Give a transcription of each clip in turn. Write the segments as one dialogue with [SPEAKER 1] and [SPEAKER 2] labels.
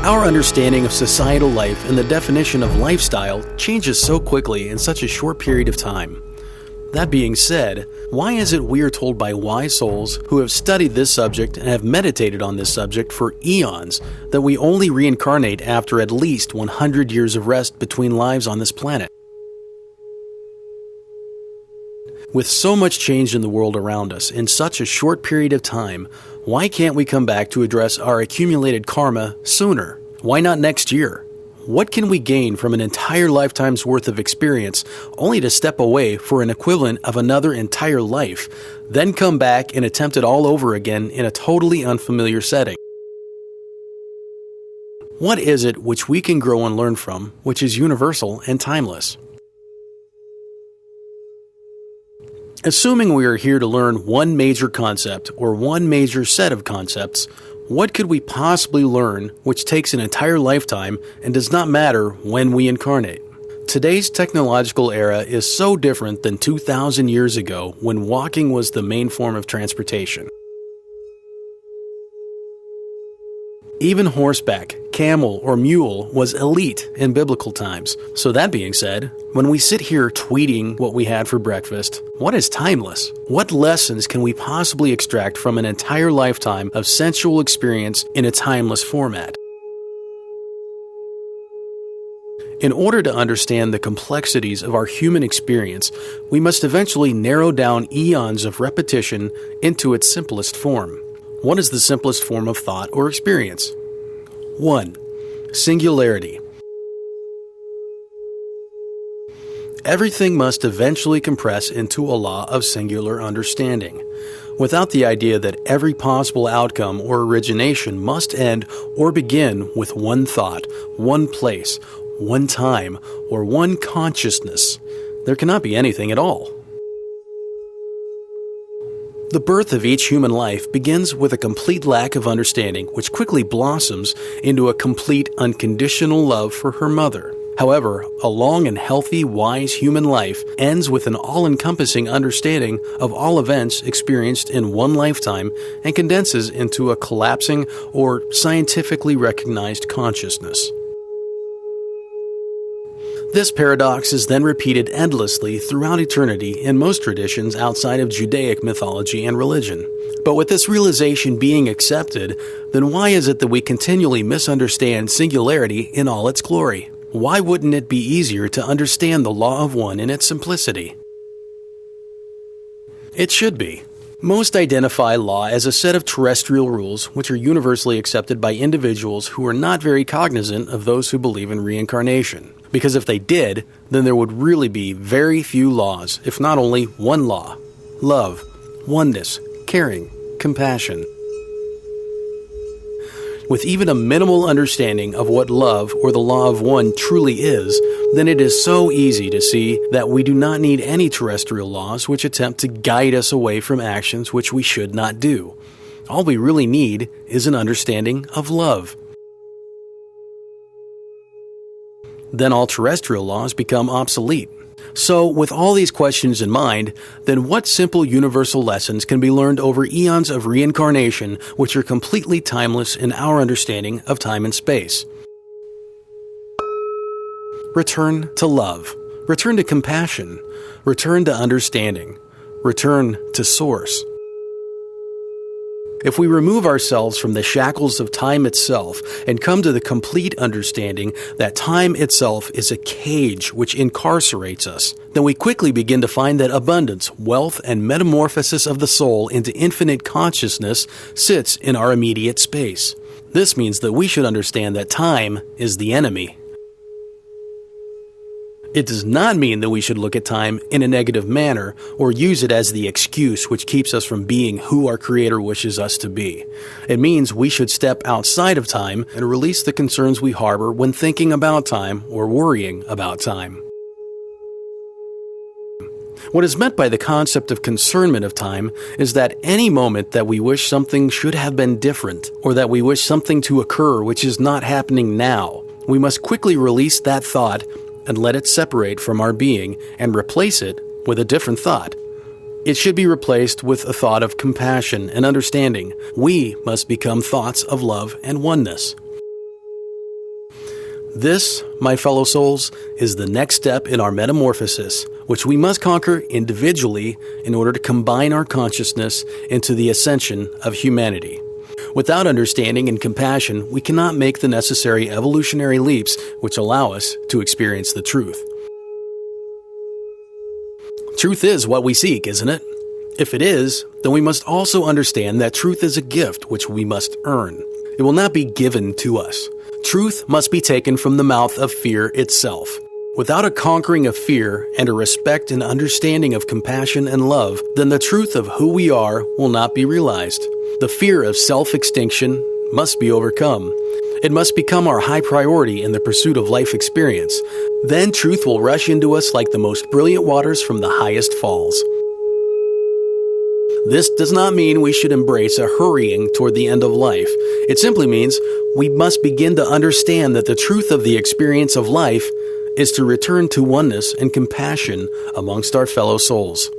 [SPEAKER 1] Our understanding of societal life and the definition of lifestyle changes so quickly in such a short period of time. That being said, why is it we are told by wise souls who have studied this subject and have meditated on this subject for eons that we only reincarnate after at least 100 years of rest between lives on this planet? With so much change in the world around us in such a short period of time, why can't we come back to address our accumulated karma sooner? Why not next year? What can we gain from an entire lifetime's worth of experience only to step away for an equivalent of another entire life, then come back and attempt it all over again in a totally unfamiliar setting? What is it which we can grow and learn from, which is universal and timeless? Assuming we are here to learn one major concept or one major set of concepts, what could we possibly learn which takes an entire lifetime and does not matter when we incarnate? Today's technological era is so different than 2,000 years ago when walking was the main form of transportation. Even horseback, camel, or mule was elite in biblical times. So that being said, when we sit here tweeting what we had for breakfast, what is timeless? What lessons can we possibly extract from an entire lifetime of sensual experience in a timeless format? In order to understand the complexities of our human experience, we must eventually narrow down eons of repetition into its simplest form. What is the simplest form of thought or experience? 1. Singularity. Everything must eventually compress into a law of singular understanding, without the idea that every possible outcome or origination must end or begin with one thought, one place, one time, or one consciousness. There cannot be anything at all. The birth of each human life begins with a complete lack of understanding, which quickly blossoms into a complete unconditional love for her mother. However, a long and healthy, wise human life ends with an all-encompassing understanding of all events experienced in one lifetime and condenses into a collapsing or scientifically recognized consciousness. This paradox is then repeated endlessly throughout eternity in most traditions outside of Judaic mythology and religion. But with this realization being accepted, then why is it that we continually misunderstand singularity in all its glory? Why wouldn't it be easier to understand the law of one in its simplicity? It should be. Most identify law as a set of terrestrial rules which are universally accepted by individuals who are not very cognizant of those who believe in reincarnation. Because if they did, then there would really be very few laws, if not only one law: love, oneness, caring, compassion. With even a minimal understanding of what love or the law of one truly is, then it is so easy to see that we do not need any terrestrial laws which attempt to guide us away from actions which we should not do. All we really need is an understanding of love. Then all terrestrial laws become obsolete. So, with all these questions in mind, then what simple universal lessons can be learned over eons of reincarnation which are completely timeless in our understanding of time and space? Return to love. Return to compassion. Return to understanding. Return to Source. If we remove ourselves from the shackles of time itself and come to the complete understanding that time itself is a cage which incarcerates us, then we quickly begin to find that abundance, wealth, and metamorphosis of the soul into infinite consciousness sits in our immediate space. This means that we should understand that time is the enemy. It does not mean that we should look at time in a negative manner or use it as the excuse which keeps us from being who our Creator wishes us to be. It means we should step outside of time and release the concerns we harbor when thinking about time or worrying about time. What is meant by the concept of concernment of time is that any moment that we wish something should have been different, or that we wish something to occur which is not happening now, we must quickly release that thought and let it separate from our being and replace it with a different thought. It should be replaced with a thought of compassion and understanding. We must become thoughts of love and oneness. This, my fellow souls, is the next step in our metamorphosis, which we must conquer individually in order to combine our consciousness into the ascension of humanity. Without understanding and compassion, we cannot make the necessary evolutionary leaps which allow us to experience the truth. Truth is what we seek, isn't it? If it is, then we must also understand that truth is a gift which we must earn. It will not be given to us. Truth must be taken from the mouth of fear itself. Without a conquering of fear and a respect and understanding of compassion and love, then the truth of who we are will not be realized. The fear of self-extinction must be overcome. It must become our high priority in the pursuit of life experience. Then truth will rush into us like the most brilliant waters from the highest falls. This does not mean we should embrace a hurrying toward the end of life. It simply means we must begin to understand that the truth of the experience of life is to return to oneness and compassion amongst our fellow souls.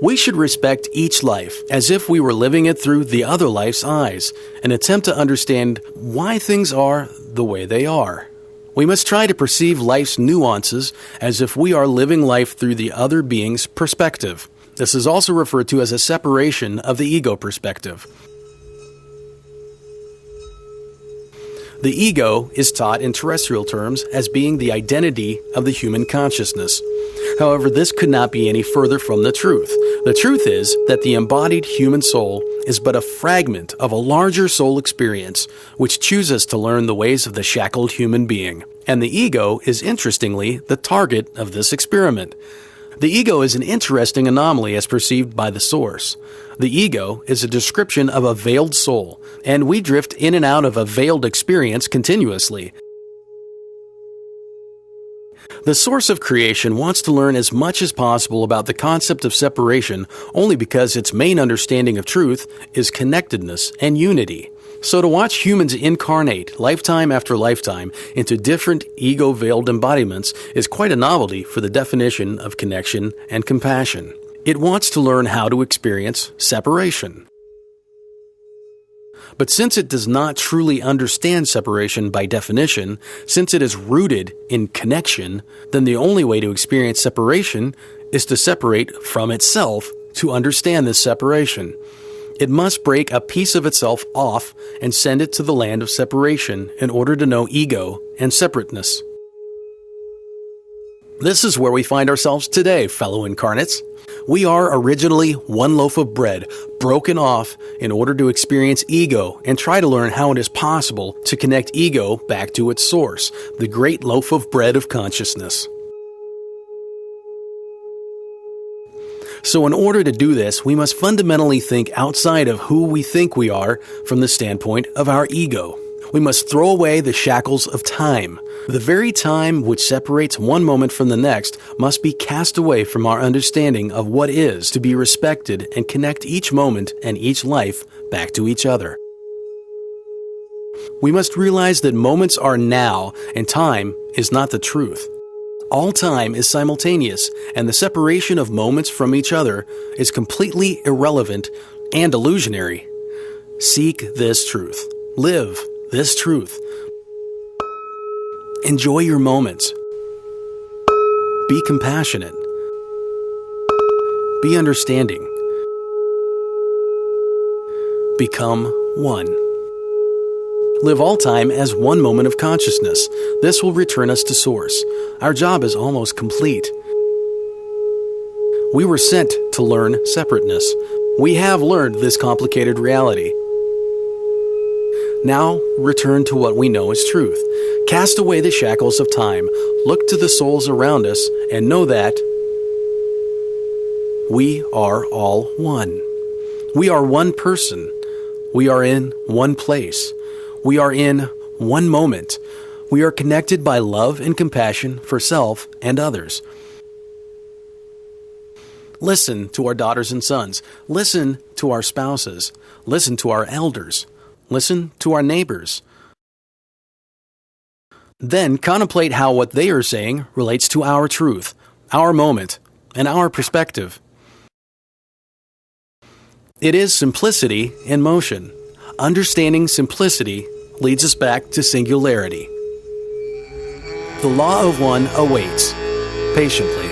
[SPEAKER 1] We should respect each life as if we were living it through the other life's eyes and attempt to understand why things are the way they are. We must try to perceive life's nuances as if we are living life through the other being's perspective. This is also referred to as a separation of the ego perspective. The ego is taught in terrestrial terms as being the identity of the human consciousness. However, this could not be any further from the truth. The truth is that the embodied human soul is but a fragment of a larger soul experience, which chooses to learn the ways of the shackled human being. And the ego is, interestingly, the target of this experiment. The ego is an interesting anomaly as perceived by the source. The ego is a description of a veiled soul, and we drift in and out of a veiled experience continuously. The source of creation wants to learn as much as possible about the concept of separation only because its main understanding of truth is connectedness and unity. So to watch humans incarnate lifetime after lifetime into different ego-veiled embodiments is quite a novelty for the definition of connection and compassion. It wants to learn how to experience separation. But since it does not truly understand separation by definition, since it is rooted in connection, then the only way to experience separation is to separate from itself to understand this separation. It must break a piece of itself off and send it to the land of separation in order to know ego and separateness. This is where we find ourselves today, fellow incarnates. We are originally one loaf of bread, broken off in order to experience ego and try to learn how it is possible to connect ego back to its source, the great loaf of bread of consciousness. So in order to do this, we must fundamentally think outside of who we think we are from the standpoint of our ego. We must throw away the shackles of time. The very time which separates one moment from the next must be cast away from our understanding of what is to be respected and connect each moment and each life back to each other. We must realize that moments are now and time is not the truth. All time is simultaneous, and the separation of moments from each other is completely irrelevant and illusionary. Seek this truth. Live this truth. Enjoy your moments. Be compassionate. Be understanding. Become one. Live all time as one moment of consciousness. This will return us to Source. Our job is almost complete. We were sent to learn separateness. We have learned this complicated reality. Now, return to what we know is truth. Cast away the shackles of time. Look to the souls around us and know that we are all one. We are one person. We are in one place. We are in one moment. We are connected by love and compassion for self and others. Listen to our daughters and sons. Listen to our spouses. Listen to our elders. Listen to our neighbors. Then contemplate how what they are saying relates to our truth, our moment, and our perspective. It is simplicity in motion. Understanding simplicity leads us back to singularity. The Law of One awaits patiently.